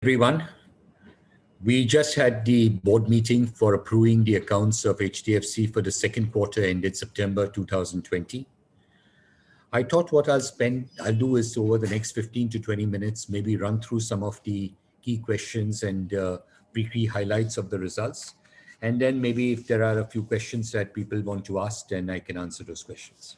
Everyone. We just had the board meeting for approving the accounts of HDFC for the second quarter ended September 2020. I thought what I'll do is over the next 15 to 20 minutes, maybe run through some of the key questions and key highlights of the results. And then maybe if there are a few questions that people want to ask, then I can answer those questions.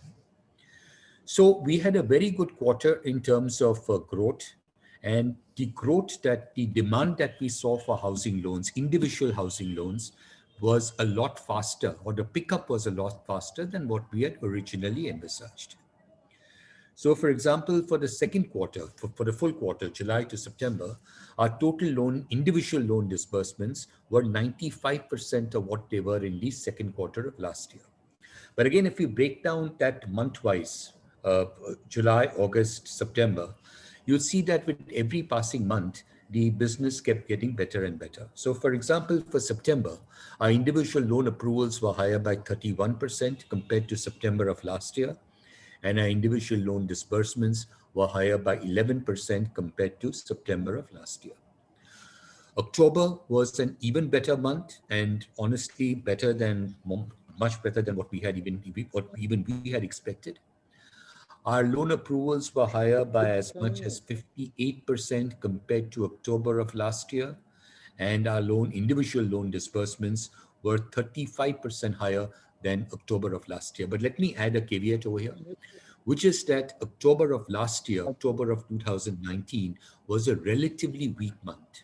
So we had a very good quarter in terms of growth, and the growth the demand that we saw for housing loans, individual housing loans, was a lot faster, or the pickup was a lot faster than what we had originally envisaged. So for example, for the second quarter, for the full quarter, July to September, our total individual loan disbursements were 95% of what they were in the second quarter of last year. But again, if you break down that month-wise, July, August, September, you'll see that with every passing month, the business kept getting better and better. So for example, for September, our individual loan approvals were higher by 31% compared to September of last year. And our individual loan disbursements were higher by 11% compared to September of last year. October was an even better month, and honestly much better than what we had we had expected. Our loan approvals were higher by as much as 58% compared to October of last year, and our individual loan disbursements were 35% higher than October of last year. But let me add a caveat over here, which is that October of last year, October of 2019, was a relatively weak month.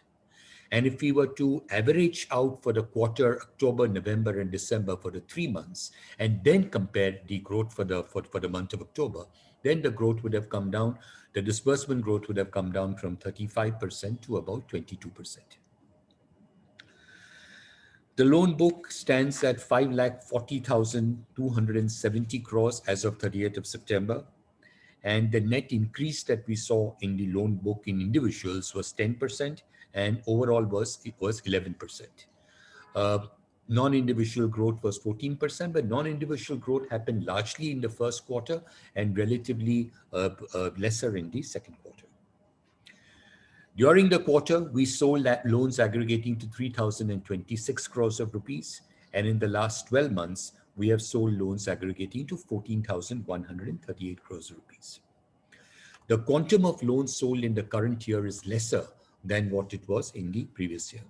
And if we were to average out for the quarter, October, November, and December for the 3 months, and then compare the growth for the month of October, then the growth would have come down. The disbursement growth would have come down from 35% to about 22%. The loan book stands at 5,40,270 crores as of 30th of September. And the net increase that we saw in the loan book in individuals was 10%, and overall was 11%. Non-individual growth was 14%, but non-individual growth happened largely in the first quarter and relatively lesser in the second quarter. During the quarter, we sold loans aggregating to 3,026 crores of rupees, and in the last 12 months, we have sold loans aggregating to 14,138 crores of rupees. The quantum of loans sold in the current year is lesser than what it was in the previous year.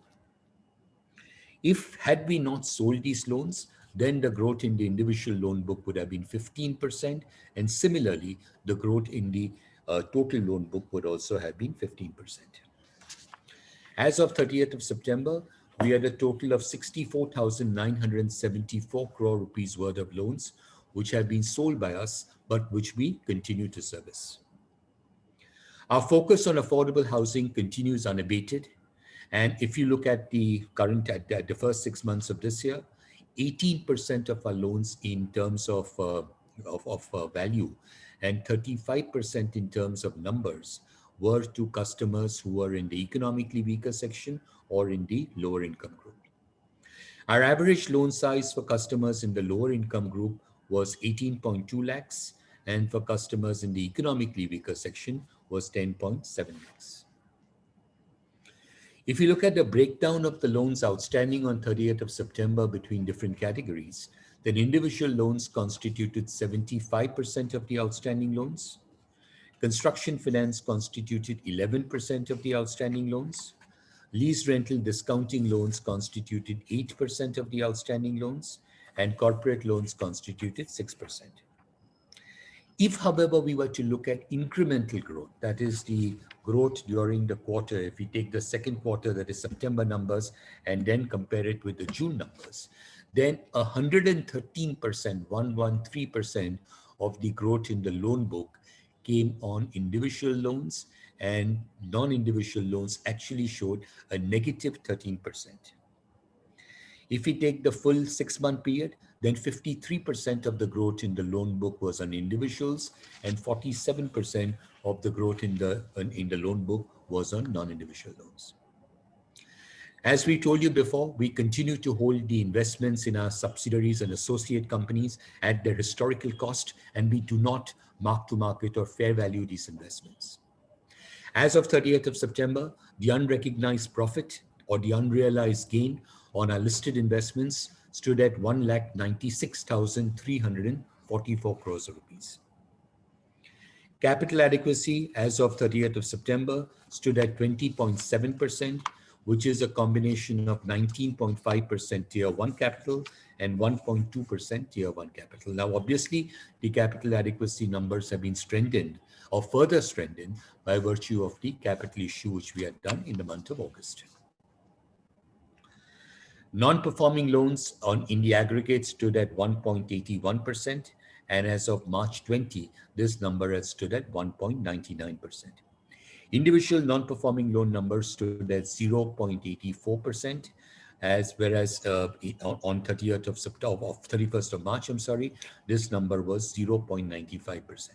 Had we not sold these loans, then the growth in the individual loan book would have been 15%, and similarly, the growth in the total loan book would also have been 15%. As of 30th of September, we had a total of 64,974 crore rupees worth of loans, which have been sold by us, but which we continue to service. Our focus on affordable housing continues unabated. And if you look at the first 6 months of this year, 18% of our loans in terms of value and 35% in terms of numbers were to customers who are in the economically weaker section or in the lower income group. Our average loan size for customers in the lower income group was 18.2 lakhs, and for customers in the economically weaker section was 10.7 lakhs. If you look at the breakdown of the loans outstanding on 30th of September between different categories, then individual loans constituted 75% of the outstanding loans. Construction finance constituted 11% of the outstanding loans. Lease rental discounting loans constituted 8% of the outstanding loans, and corporate loans constituted 6%. If, however, we were to look at incremental growth, that is the growth during the quarter, if we take the second quarter, that is September numbers, and then compare it with the June numbers, then 113% of the growth in the loan book came on individual loans, and non-individual loans actually showed a negative 13%. If we take the full 6-month period, then 53% of the growth in the loan book was on individuals, and 47% of the growth in the loan book was on non-individual loans. As we told you before, we continue to hold the investments in our subsidiaries and associate companies at their historical cost, and we do not mark to market or fair value these investments. As of 30th of September, the unrecognized profit or the unrealized gain on our listed investments stood at 1,96,344 crores of rupees. Capital adequacy as of 30th of September stood at 20.7%, which is a combination of 19.5% Tier 1 capital and 1.2% Tier 1 capital. Now, obviously, the capital adequacy numbers have been strengthened or further strengthened by virtue of the capital issue which we had done in the month of August. Non-performing loans in the aggregate stood at 1.81%, and as of March 20, this number has stood at 1.99%. Individual non-performing loan numbers stood at 0.84%, whereas on 30th of September, of 31st of March, this number was 0.95%.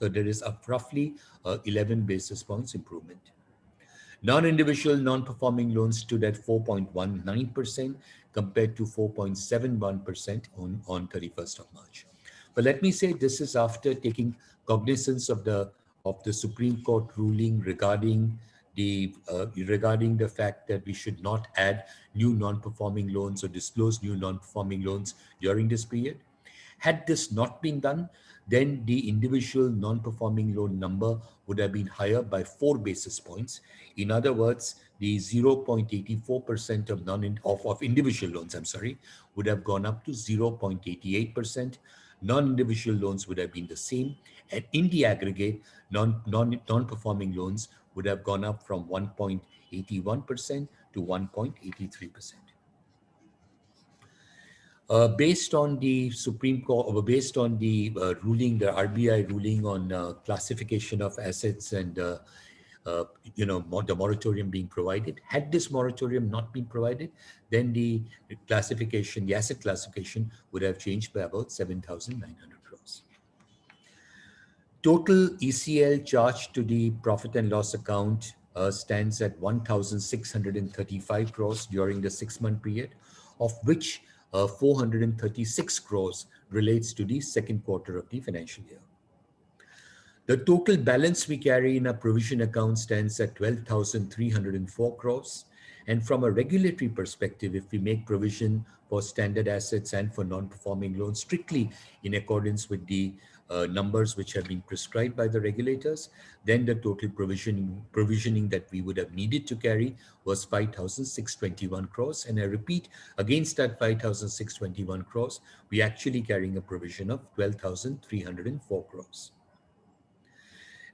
So there is a roughly 11 basis points improvement. Non-individual non-performing loans stood at 4.19% compared to 4.71% on 31st of March. But let me say this is after taking cognizance of the Supreme Court ruling regarding the fact that we should not add new non-performing loans or disclose new non-performing loans during this period. Had this not been done, then the individual non-performing loan number would have been higher by 4 basis points. In other words, the 0.84% of individual loans, would have gone up to 0.88%. Non-individual loans would have been the same. And in the aggregate, non-performing loans would have gone up from 1.81% to 1.83%. Based on the Supreme Court, based on the ruling, the RBI ruling on classification of assets and the moratorium being provided. Had this moratorium not been provided, then the asset classification would have changed by about 7,900 crores. Total ECL charged to the profit and loss account stands at 1,635 crores during the 6-month period, of which 436 crores relates to the second quarter of the financial year. The total balance we carry in our provision account stands at 12,304 crores. And from a regulatory perspective, if we make provision for standard assets and for non-performing loans strictly in accordance with the numbers which have been prescribed by the regulators, then the total provisioning that we would have needed to carry was 5,621 crores. And I repeat, against that 5,621 crores, we are actually carrying a provision of 12,304 crores.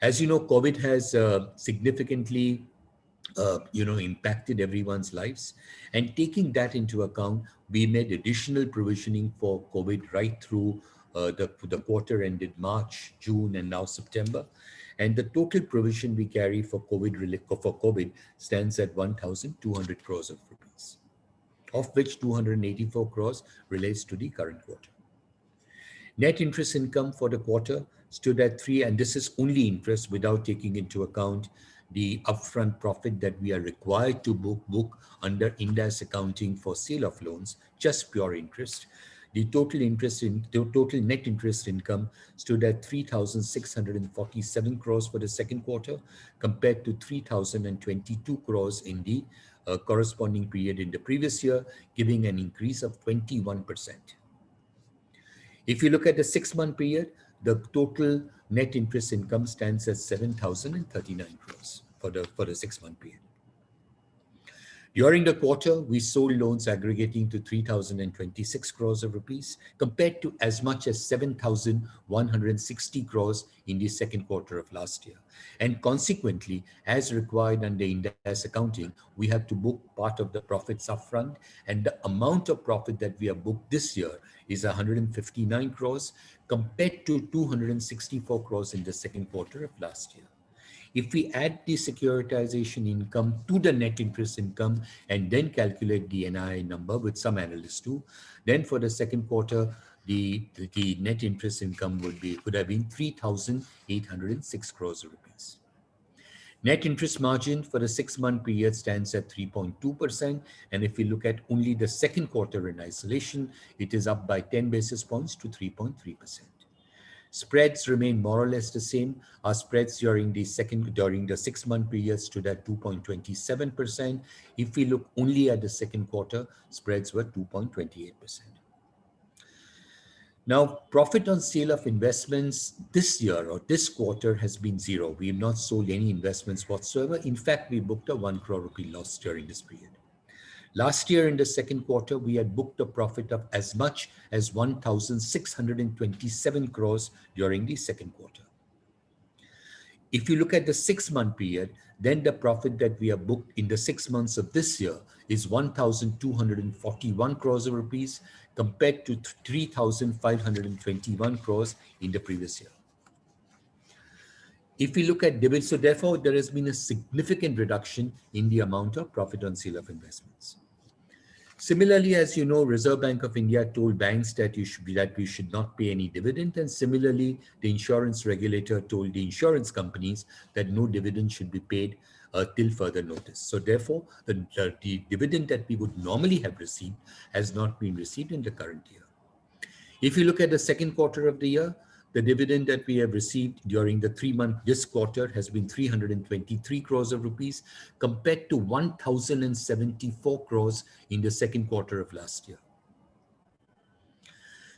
As you know, COVID has significantly impacted everyone's lives. And taking that into account, we made additional provisioning for COVID right through the quarter ended March, June, and now September. And the total provision we carry for COVID stands at 1,200 crores of rupees, of which 284 crores relates to the current quarter. Net interest income for the quarter stood at 3, and this is only interest without taking into account the upfront profit that we are required to book under Ind AS accounting for sale of loans, just pure interest. The total net interest income stood at 3,647 crores for the second quarter, compared to 3,022 crores in the corresponding period in the previous year, giving an increase of 21%. If you look at the 6-month period, the total net interest income stands at 7,039 crores for the 6-month period. During the quarter, we sold loans aggregating to 3,026 crores of rupees, compared to as much as 7,160 crores in the second quarter of last year. And consequently, as required under Ind AS accounting, we have to book part of the profits upfront, and the amount of profit that we have booked this year is 159 crores compared to 264 crores in the second quarter of last year. If we add the securitization income to the net interest income and then calculate the NII number, with some analysts do, then for the second quarter, the net interest income would have been 3,806 crores rupees. Net interest margin for the 6-month period stands at 3.2%. And if we look at only the second quarter in isolation, it is up by 10 basis points to 3.3%. Spreads remain more or less the same. Our spreads during the 6-month period stood at 2.27%. If we look only at the second quarter, spreads were 2.28%. Now, profit on sale of investments this year or this quarter has been zero. We have not sold any investments whatsoever. In fact, we booked a 1 crore rupee loss during this period. Last year in the second quarter, we had booked a profit of as much as 1,627 crores during the second quarter. If you look at the 6-month period, then the profit that we have booked in the 6 months of this year is 1,241 crores of rupees compared to 3,521 crores in the previous year. If we look at dividends, so therefore there has been a significant reduction in the amount of profit on sale of investments. Similarly, as you know, Reserve Bank of India told banks that we should not pay any dividend, and similarly, the insurance regulator told the insurance companies that no dividend should be paid till further notice. So therefore, the dividend that we would normally have received has not been received in the current year. If you look at the second quarter of the year, the dividend that we have received during the 3-month this quarter has been 323 crores of rupees compared to 1,074 crores in the second quarter of last year.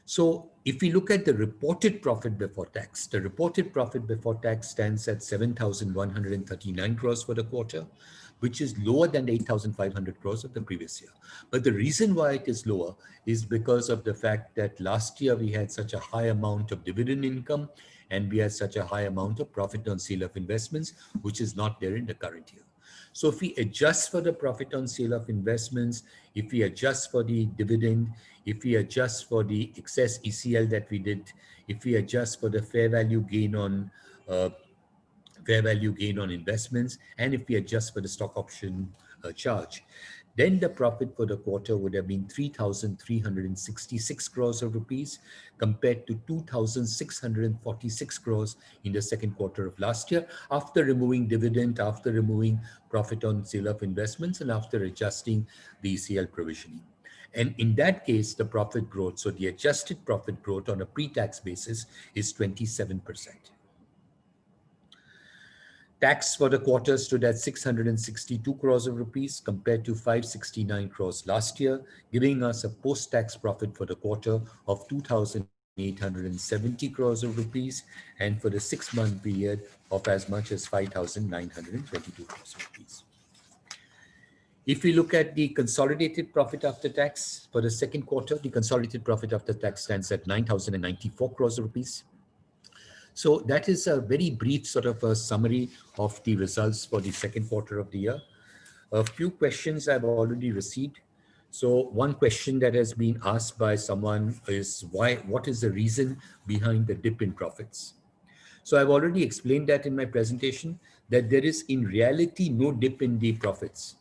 So if we look at the reported profit before tax, the reported profit before tax stands at 7,139 crores for the quarter, which is lower than the 8,500 crores of the previous year. But the reason why it is lower is because of the fact that last year we had such a high amount of dividend income and we had such a high amount of profit on sale of investments, which is not there in the current year. So if we adjust for the profit on sale of investments, if we adjust for the dividend, if we adjust for the excess ECL that we did, if we adjust for the fair value gain on investments, and if we adjust for the stock option charge, then the profit for the quarter would have been 3,366 crores of rupees compared to 2,646 crores in the second quarter of last year, after removing dividend, after removing profit on sale of investments, and after adjusting the ECL provisioning. And in that case, the profit growth, so the adjusted profit growth on a pre-tax basis is 27%. Tax for the quarter stood at 662 crores of rupees compared to 569 crores last year, giving us a post-tax profit for the quarter of 2,870 crores of rupees, and for the 6-month period of as much as 5,922 crores of rupees. If we look at the consolidated profit after tax for the second quarter, the consolidated profit after tax stands at 9,094 crores of rupees. So that is a very brief sort of a summary of the results for the second quarter of the year. A few questions I've already received. So one question that has been asked by someone is what is the reason behind the dip in profits? So I've already explained that in my presentation, that there is in reality no dip in the profits.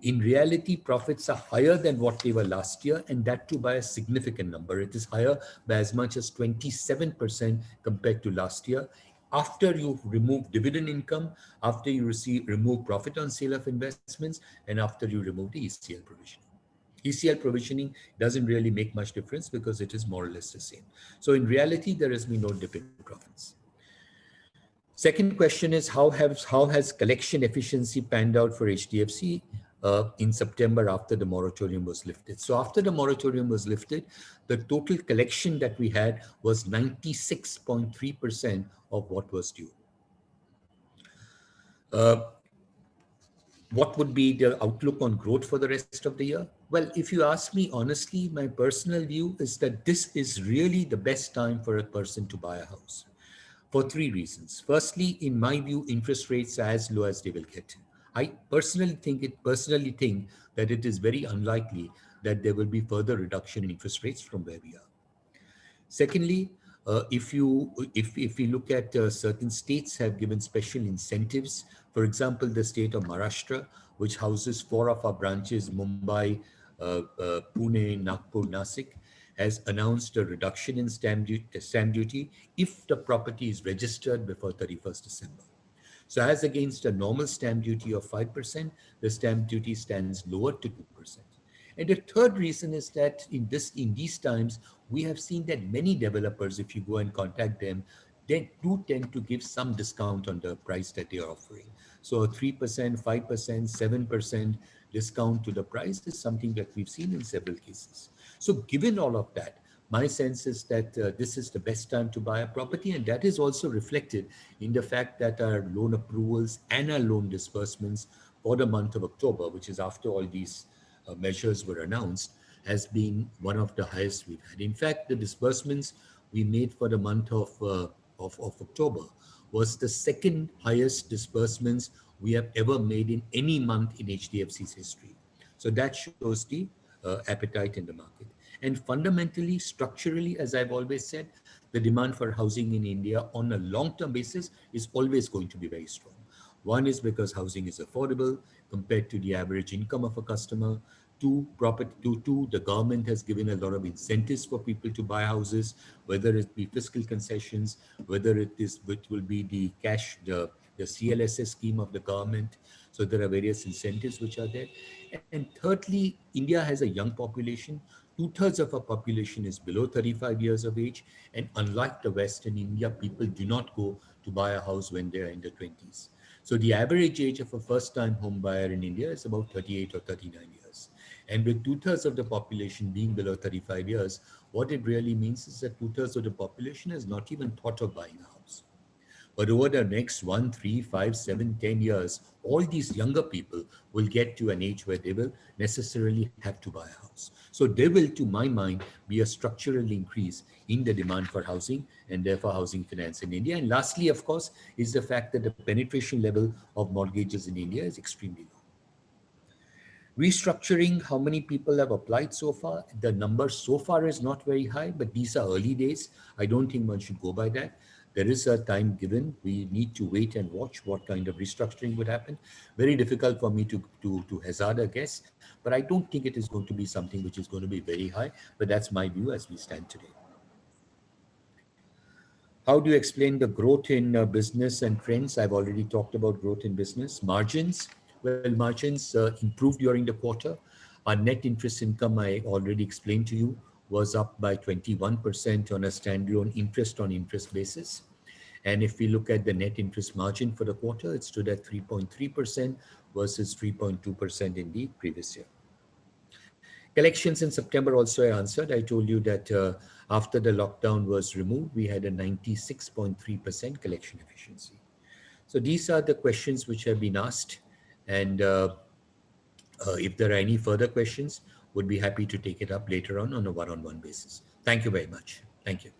In reality, profits are higher than what they were last year, and that too by a significant number. It is higher by as much as 27% compared to last year. After you remove dividend income, after you remove profit on sale of investments, and after you remove the ECL provisioning. ECL provisioning doesn't really make much difference because it is more or less the same. So in reality, there has been no dip in profits. Second question is how has collection efficiency panned out for HDFC in September after the moratorium was lifted? So after the moratorium was lifted, the total collection that we had was 96.3% of what was due. What would be the outlook on growth for the rest of the year? Well, if you ask me honestly, my personal view is that this is really the best time for a person to buy a house for 3 reasons. Firstly, in my view, interest rates are as low as they will get. I personally think that it is very unlikely that there will be further reduction in interest rates from where we are. Secondly, if we look at certain states have given special incentives. For example, the state of Maharashtra, which houses 4 of our branches, Mumbai, Pune, Nagpur, Nasik, has announced a reduction in stamp duty if the property is registered before 31st December. So as against a normal stamp duty of 5%, the stamp duty stands lower to 2%. And the third reason is that in these times, we have seen that many developers, if you go and contact them, they do tend to give some discount on the price that they are offering. So a 3%, 5%, 7% discount to the price is something that we've seen in several cases. So given all of that, my sense is that this is the best time to buy a property, and that is also reflected in the fact that our loan approvals and our loan disbursements for the month of October, which is after all these measures were announced, has been one of the highest we've had. In fact, the disbursements we made for the month of October was the second highest disbursements we have ever made in any month in HDFC's history. So that shows the appetite in the market. And fundamentally, structurally, as I've always said, the demand for housing in India on a long-term basis is always going to be very strong. One is because housing is affordable compared to the average income of a customer. Two, the government has given a lot of incentives for people to buy houses, whether it be fiscal concessions, whether it will be the cash, the CLSS scheme of the government. So there are various incentives which are there. And thirdly, India has a young population. Two-thirds of our population is below 35 years of age. And unlike the West, in India, people do not go to buy a house when they're in their 20s. So the average age of a first-time home buyer in India is about 38 or 39 years. And with two-thirds of the population being below 35 years, what it really means is that two-thirds of the population has not even thought of buying a house. But over the next 1, 3, 5, 7, 10 years, all these younger people will get to an age where they will necessarily have to buy a house. So there will, to my mind, be a structural increase in the demand for housing and therefore housing finance in India. And lastly, of course, is the fact that the penetration level of mortgages in India is extremely low. Restructuring, how many people have applied so far? The number so far is not very high, but these are early days. I don't think one should go by that. There is a time given. We need to wait and watch what kind of restructuring would happen. Very difficult for me to hazard a guess, but I don't think it is going to be something which is going to be very high. But that's my view as we stand today. How do you explain the growth in business and trends? I've already talked about growth in business. Margins, well, margins improved during the quarter. Our net interest income, I already explained to you, was up by 21% on a standalone interest on interest basis. And if we look at the net interest margin for the quarter, it stood at 3.3% versus 3.2% in the previous year. Collections in September also I answered. I told you that after the lockdown was removed, we had a 96.3% collection efficiency. So these are the questions which have been asked. And if there are any further questions, would be happy to take it up later on a one-on-one basis. Thank you very much. Thank you.